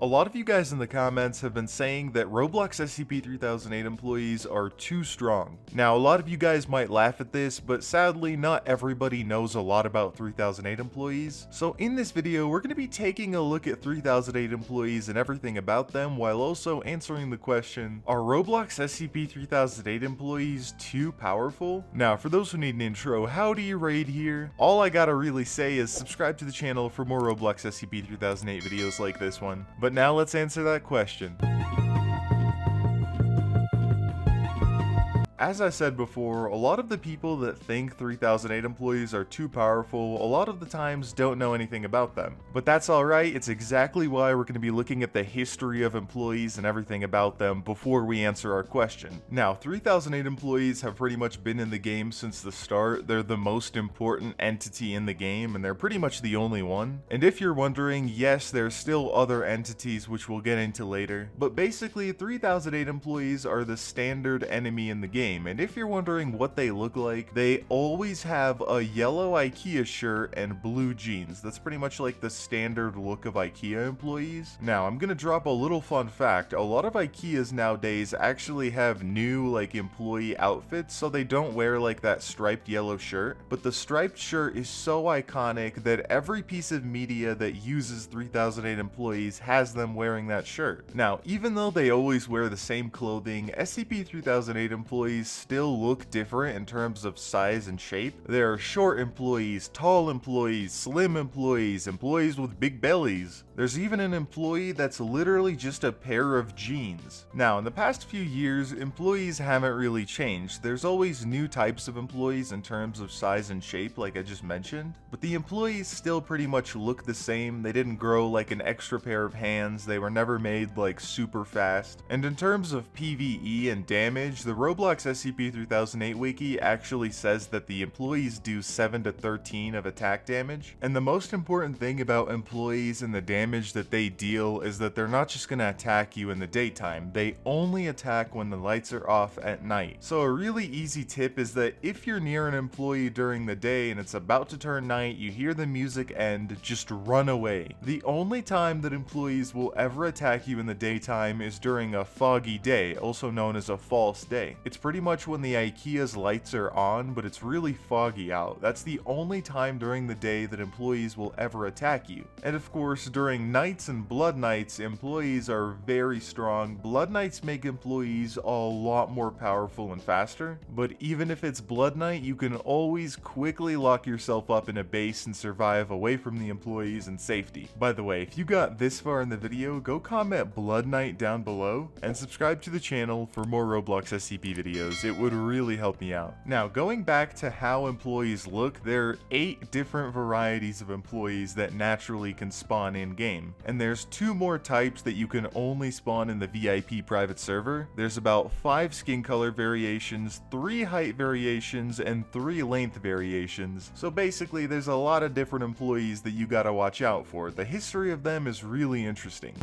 A lot of you guys in the comments have been saying that Roblox SCP-3008 employees are too strong. Now, a lot of you guys might laugh at this, but sadly, not everybody knows a lot about 3008 employees. So in this video, we're going to be taking a look at 3008 employees and everything about them, while also answering the question, are Roblox SCP-3008 employees too powerful? Now, for those who need an intro, how do you raid here? All I gotta really say is subscribe to the channel for more Roblox SCP-3008 videos like this one. But now let's answer that question. As I said before, a lot of the people that think 3008 employees are too powerful, a lot of the times don't know anything about them. But that's alright, it's exactly why we're going to be looking at the history of employees and everything about them before we answer our question. Now, 3008 employees have pretty much been in the game since the start. They're the most important entity in the game, and they're pretty much the only one. And if you're wondering, yes, there's still other entities which we'll get into later, but basically 3008 employees are the standard enemy in the game. And if you're wondering what they look like, they always have a yellow Ikea shirt and blue jeans. That's pretty much like the standard look of Ikea employees. Now, I'm gonna drop a little fun fact. A lot of Ikeas nowadays actually have new employee outfits, so they don't wear that striped yellow shirt. But the striped shirt is so iconic that every piece of media that uses 3008 employees has them wearing that shirt. Now, even though they always wear the same clothing, SCP-3008 employees still look different in terms of size and shape. There are short employees, tall employees, slim employees, employees with big bellies. There's even an employee that's literally just a pair of jeans. Now, in the past few years, employees haven't really changed. There's always new types of employees in terms of size and shape, like I just mentioned, but the employees still pretty much look the same. They didn't grow an extra pair of hands. They were never made super fast. And in terms of PvE and damage, the Roblox SCP-3008 wiki actually says that the employees do 7 to 13 of attack damage. And the most important thing about employees and the damage that they deal is that they're not just going to attack you in the daytime. They only attack when the lights are off at night. So a really easy tip is that if you're near an employee during the day and it's about to turn night, you hear the music end, just run away. The only time that employees will ever attack you in the daytime is during a foggy day, also known as a false day. It's pretty much when the Ikea's lights are on, but it's really foggy out. That's the only time during the day that employees will ever attack you. And of course, during nights and blood nights, employees are very strong. Blood nights make employees a lot more powerful and faster, but even if it's blood night, you can always quickly lock yourself up in a base and survive away from the employees in safety. By the way, if you got this far in the video, go comment blood night down below and subscribe to the channel for more Roblox SCP videos. It would really help me out. Now, going back to how employees look, there are 8 different varieties of employees that naturally can spawn in-game, and there's 2 more types that you can only spawn in the VIP private server. There's about 5 skin color variations, 3 height variations, and 3 length variations. So basically, there's a lot of different employees that you gotta watch out for. The history of them is really interesting.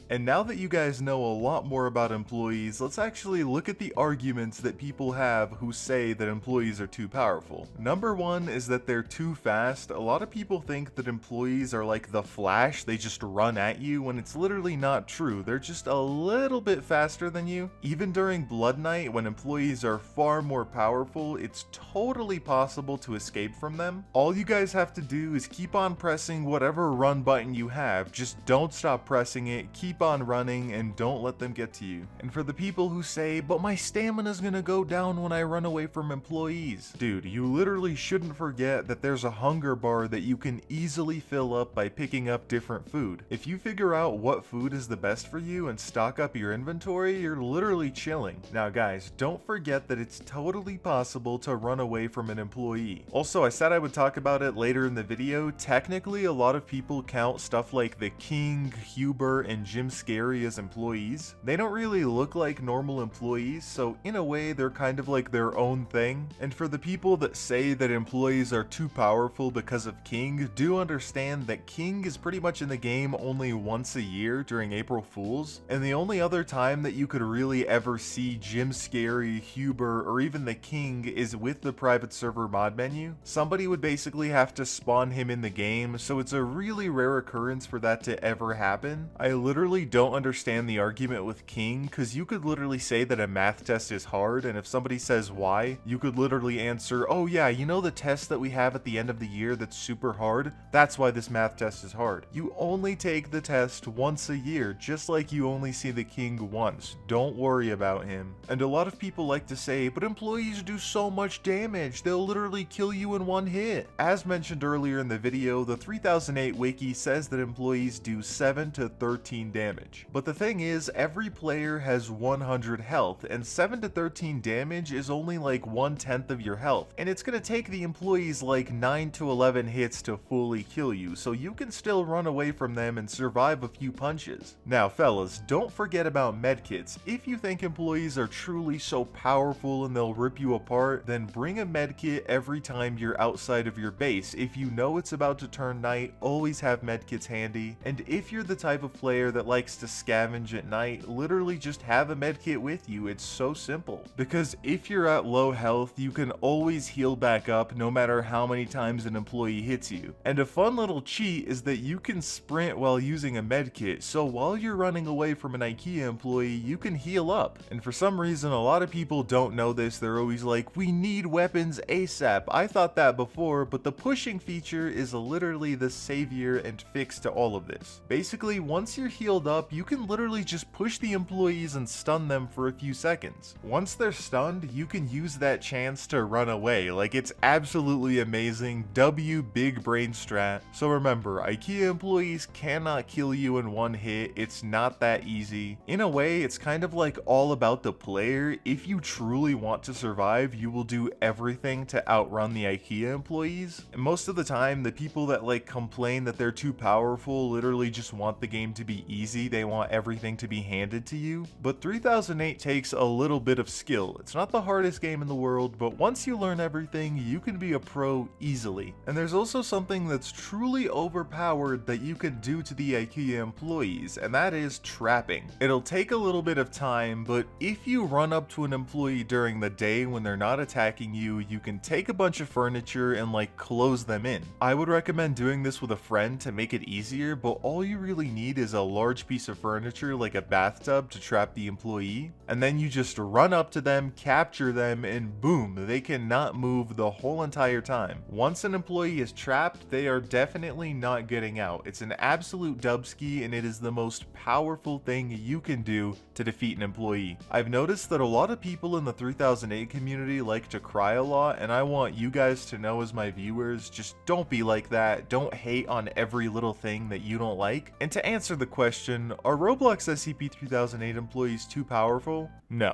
And now that you guys know a lot more about employees, let's actually look at the arguments that people have who say that employees are too powerful. Number 1 is that they're too fast. A lot of people think that employees are like the Flash, they just run at you, when it's literally not true. They're just a little bit faster than you. Even during Blood Night, when employees are far more powerful, it's totally possible to escape from them. All you guys have to do is keep on pressing whatever run button you have. Just don't stop pressing it, keep on running, and don't let them get to you. And for the people who say, but my stamina's gonna go down when I run away from employees. Dude, you literally shouldn't forget that there's a hunger bar that you can easily fill up by picking up different food. If you figure out what food is the best for you and stock up your inventory, you're literally chilling. Now guys, don't forget that it's totally possible to run away from an employee. Also, I said I would talk about it later in the video. Technically, a lot of people count stuff like the King, Huber, and Jim scary as employees. They don't really look like normal employees, so in a way they're kind of like their own thing. And for the people that say that employees are too powerful because of King, do understand that King is pretty much in the game only once a year during April Fools, and the only other time that you could really ever see Jim Scary, Huber, or even the King is with the private server mod menu. Somebody would basically have to spawn him in the game, so it's a really rare occurrence for that to ever happen. I literally don't understand the argument with King, because you could literally say that a math test is hard, and if somebody says why, you could literally answer, oh yeah, you know the test that we have at the end of the year that's super hard? That's why this math test is hard. You only take the test once a year, just like you only see the King once. Don't worry about him. And a lot of people like to say, but employees do so much damage, they'll literally kill you in one hit. As mentioned earlier in the video, the 3008 wiki says that employees do 7 to 13 damage. But the thing is, every player has 100 health, and 7 to 13 damage is only like 1/10 of your health, and it's gonna take the employees like 9 to 11 hits to fully kill you, so you can still run away from them and survive a few punches. Now fellas, don't forget about medkits. If you think employees are truly so powerful and they'll rip you apart, then bring a medkit every time you're outside of your base. If you know it's about to turn night, always have medkits handy, and if you're the type of player that likes to scavenge at night, literally just have a medkit with you. It's so simple. Because if you're at low health, you can always heal back up no matter how many times an employee hits you. And a fun little cheat is that you can sprint while using a medkit, so while you're running away from an IKEA employee, you can heal up. And for some reason, a lot of people don't know this. They're always like, we need weapons ASAP. I thought that before, but the pushing feature is literally the savior and fix to all of this. Basically, once you're healed up, you can literally just push the employees and stun them for a few seconds. Once they're stunned, you can use that chance to run away. Like, it's absolutely amazing. W big brain strat. So remember, IKEA employees cannot kill you in one hit. It's not that easy. In a way, it's kind of like all about the player. If you truly want to survive, you will do everything to outrun the IKEA employees. And most of the time, the people that like complain that they're too powerful literally just want the game to be easy. They want everything to be handed to you. But 3008 takes a little bit of skill. It's not the hardest game in the world, but once you learn everything, you can be a pro easily. And there's also something that's truly overpowered that you can do to the IKEA employees, and that is trapping. It'll take a little bit of time, but if you run up to an employee during the day when they're not attacking you, you can take a bunch of furniture and like close them in. I would recommend doing this with a friend to make it easier, but all you really need is a large piece of furniture like a bathtub to trap the employee, and then you just run up to them, capture them, and boom, they cannot move the whole entire time. Once an employee is trapped, they are definitely not getting out. It's an absolute dubski, and it is the most powerful thing you can do to defeat an employee. I've noticed that a lot of people in the 3008 community like to cry a lot, and I want you guys to know as my viewers, just don't be like that. Don't hate on every little thing that you don't like. And to answer the question, are Roblox SCP 3008 employees too powerful? No.